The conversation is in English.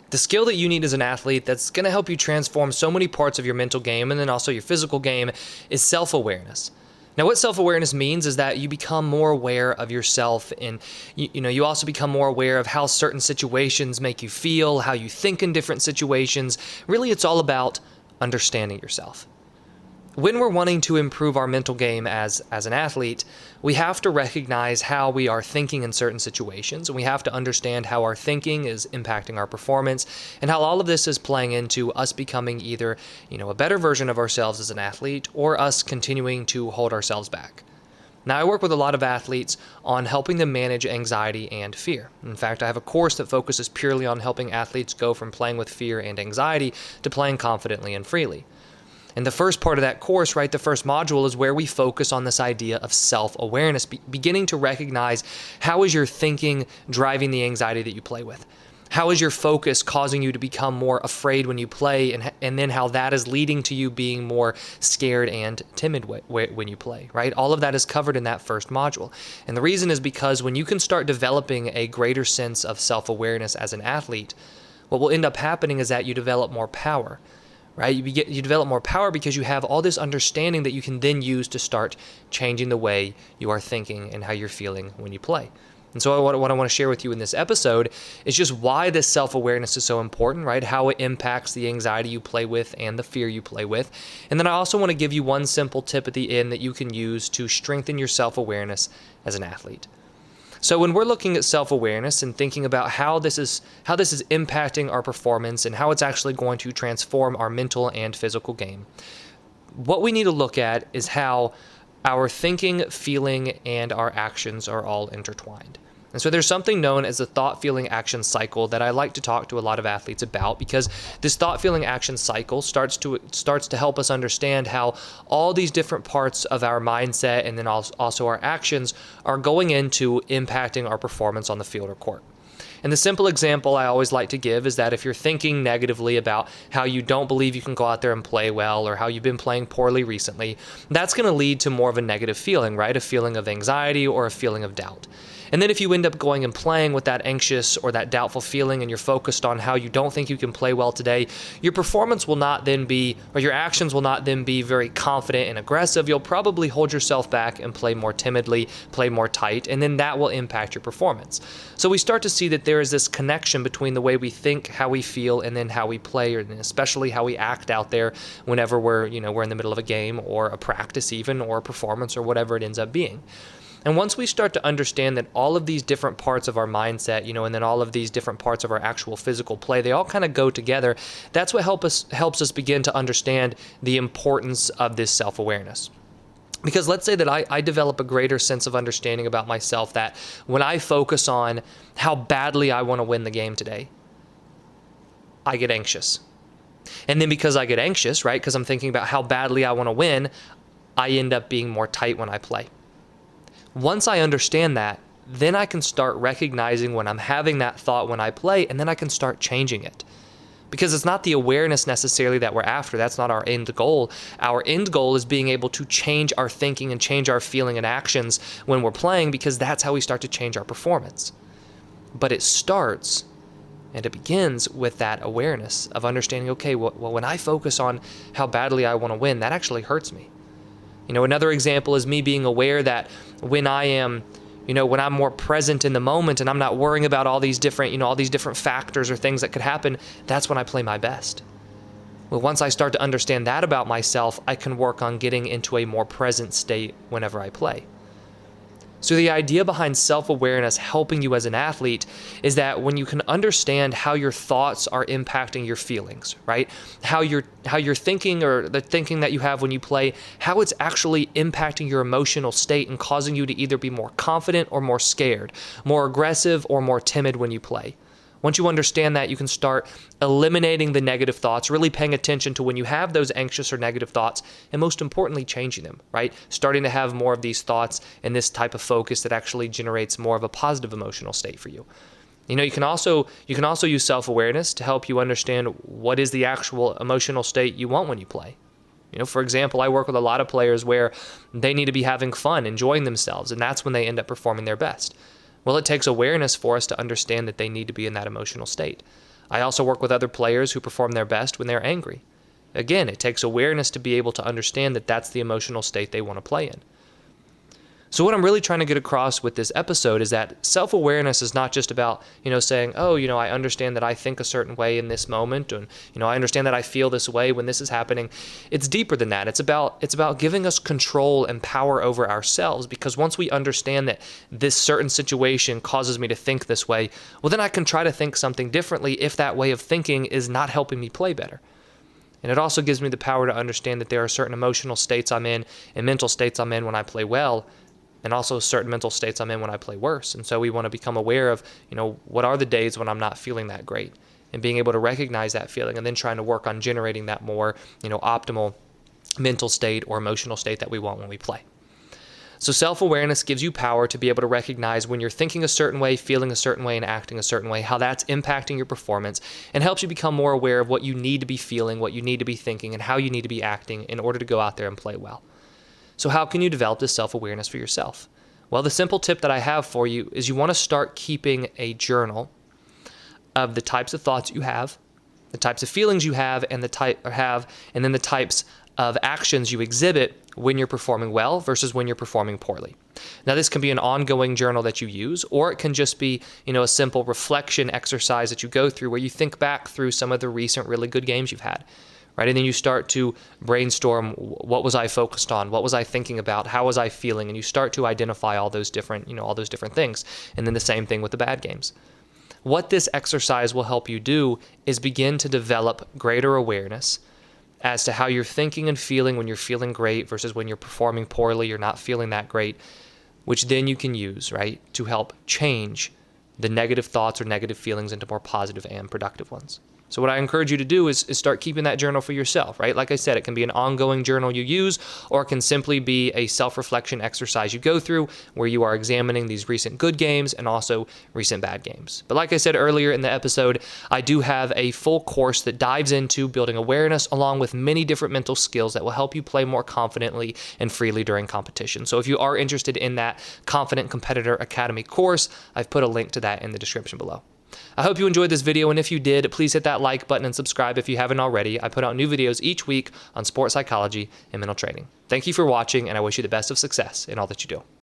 The skill that you need as an athlete that's going to help you transform so many parts of your mental game and then also your physical game is self-awareness. Now, what self-awareness means is that you become more aware of yourself, and you also become more aware of how certain situations make you feel, how you think in different situations. Really, it's all about understanding yourself. When we're wanting to improve our mental game as an athlete, we have to recognize how we are thinking in certain situations, and we have to understand how our thinking is impacting our performance, and how all of this is playing into us becoming either, a better version of ourselves as an athlete, or us continuing to hold ourselves back. Now, I work with a lot of athletes on helping them manage anxiety and fear. In fact, I have a course that focuses purely on helping athletes go from playing with fear and anxiety to playing confidently and freely. And the first part of that course, right, the first module is where we focus on this idea of self-awareness, beginning to recognize how is your thinking driving the anxiety that you play with? How is your focus causing you to become more afraid when you play, and then how that is leading to you being more scared and timid when you play, right? All of that is covered in that first module. And the reason is because when you can start developing a greater sense of self-awareness as an athlete, what will end up happening is that you develop more power. Right? You develop more power because you have all this understanding that you can then use to start changing the way you are thinking and how you're feeling when you play. And so what I want to share with you in this episode is just why this self-awareness is so important, right? How it impacts the anxiety you play with and the fear you play with. And then I also want to give you one simple tip at the end that you can use to strengthen your self-awareness as an athlete. So when we're looking at self-awareness and thinking about how this is impacting our performance and how it's actually going to transform our mental and physical game, what we need to look at is how our thinking, feeling, and our actions are all intertwined. And so there's something known as the thought, feeling, action cycle that I like to talk to a lot of athletes about, because this thought, feeling, action cycle starts to help us understand how all these different parts of our mindset and then also our actions are going into impacting our performance on the field or court. And the simple example I always like to give is that if you're thinking negatively about how you don't believe you can go out there and play well, or how you've been playing poorly recently, that's going to lead to more of a negative feeling, right? A feeling of anxiety or a feeling of doubt. And then if you end up going and playing with that anxious or that doubtful feeling, and you're focused on how you don't think you can play well today, your performance will not then be, or your actions will not then be very confident and aggressive. You'll probably hold yourself back and play more timidly, play more tight, and then that will impact your performance. So we start to see that there is this connection between the way we think, how we feel, and then how we play, and especially how we act out there whenever we're in the middle of a game or a practice even, or a performance, or whatever it ends up being. And once we start to understand that all of these different parts of our mindset, and then all of these different parts of our actual physical play, they all kind of go together, that's what helps us begin to understand the importance of this self-awareness. Because let's say that I develop a greater sense of understanding about myself, that when I focus on how badly I want to win the game today, I get anxious. And then because I get anxious, right, because I'm thinking about how badly I want to win, I end up being more tight when I play. Once I understand that, then I can start recognizing when I'm having that thought when I play, and then I can start changing it. Because it's not the awareness necessarily that we're after. That's not our end goal. Our end goal is being able to change our thinking and change our feeling and actions when we're playing, because that's how we start to change our performance. But it starts and it begins with that awareness of understanding, okay, well, when I focus on how badly I want to win, that actually hurts me. Another example is me being aware that when I am, when I'm more present in the moment and I'm not worrying about all these different factors or things that could happen, that's when I play my best. Well, once I start to understand that about myself, I can work on getting into a more present state whenever I play. So the idea behind self-awareness helping you as an athlete is that when you can understand how your thoughts are impacting your feelings, right? How you're thinking, or the thinking that you have when you play, how it's actually impacting your emotional state and causing you to either be more confident or more scared, more aggressive or more timid when you play. Once you understand that, you can start eliminating the negative thoughts, really paying attention to when you have those anxious or negative thoughts, and most importantly, changing them, right? Starting to have more of these thoughts and this type of focus that actually generates more of a positive emotional state for you. You can also use self-awareness to help you understand what is the actual emotional state you want when you play. For example, I work with a lot of players where they need to be having fun, enjoying themselves, and that's when they end up performing their best. Well, it takes awareness for us to understand that they need to be in that emotional state. I also work with other players who perform their best when they're angry. Again, it takes awareness to be able to understand that that's the emotional state they want to play in. So what I'm really trying to get across with this episode is that self-awareness is not just about, saying, oh, I understand that I think a certain way in this moment, and, I understand that I feel this way when this is happening. It's deeper than that. It's about giving us control and power over ourselves, because once we understand that this certain situation causes me to think this way, well, then I can try to think something differently if that way of thinking is not helping me play better. And it also gives me the power to understand that there are certain emotional states I'm in and mental states I'm in when I play well, and also certain mental states I'm in when I play worse. And so we want to become aware of, what are the days when I'm not feeling that great, and being able to recognize that feeling and then trying to work on generating that more, optimal mental state or emotional state that we want when we play. So self-awareness gives you power to be able to recognize when you're thinking a certain way, feeling a certain way, and acting a certain way, how that's impacting your performance, and helps you become more aware of what you need to be feeling, what you need to be thinking, and how you need to be acting in order to go out there and play well. So how can you develop this self-awareness for yourself? Well, the simple tip that I have for you is you want to start keeping a journal of the types of thoughts you have, the types of feelings you have, and then the types of actions you exhibit when you're performing well versus when you're performing poorly. Now, this can be an ongoing journal that you use, or it can just be, a simple reflection exercise that you go through where you think back through some of the recent really good games you've had. Right? And then you start to brainstorm, what was I focused on? What was I thinking about? How was I feeling? And you start to identify all those different things. And then the same thing with the bad games. What this exercise will help you do is begin to develop greater awareness as to how you're thinking and feeling when you're feeling great versus when you're performing poorly, you're not feeling that great, which then you can use, right, to help change the negative thoughts or negative feelings into more positive and productive ones. So what I encourage you to do is start keeping that journal for yourself, right? Like I said, it can be an ongoing journal you use, or it can simply be a self-reflection exercise you go through where you are examining these recent good games and also recent bad games. But like I said earlier in the episode, I do have a full course that dives into building awareness along with many different mental skills that will help you play more confidently and freely during competition. So if you are interested in that Confident Competitor Academy course, I've put a link to that in the description below. I hope you enjoyed this video, and if you did, please hit that like button and subscribe if you haven't already. I put out new videos each week on sports psychology and mental training. Thank you for watching, and I wish you the best of success in all that you do.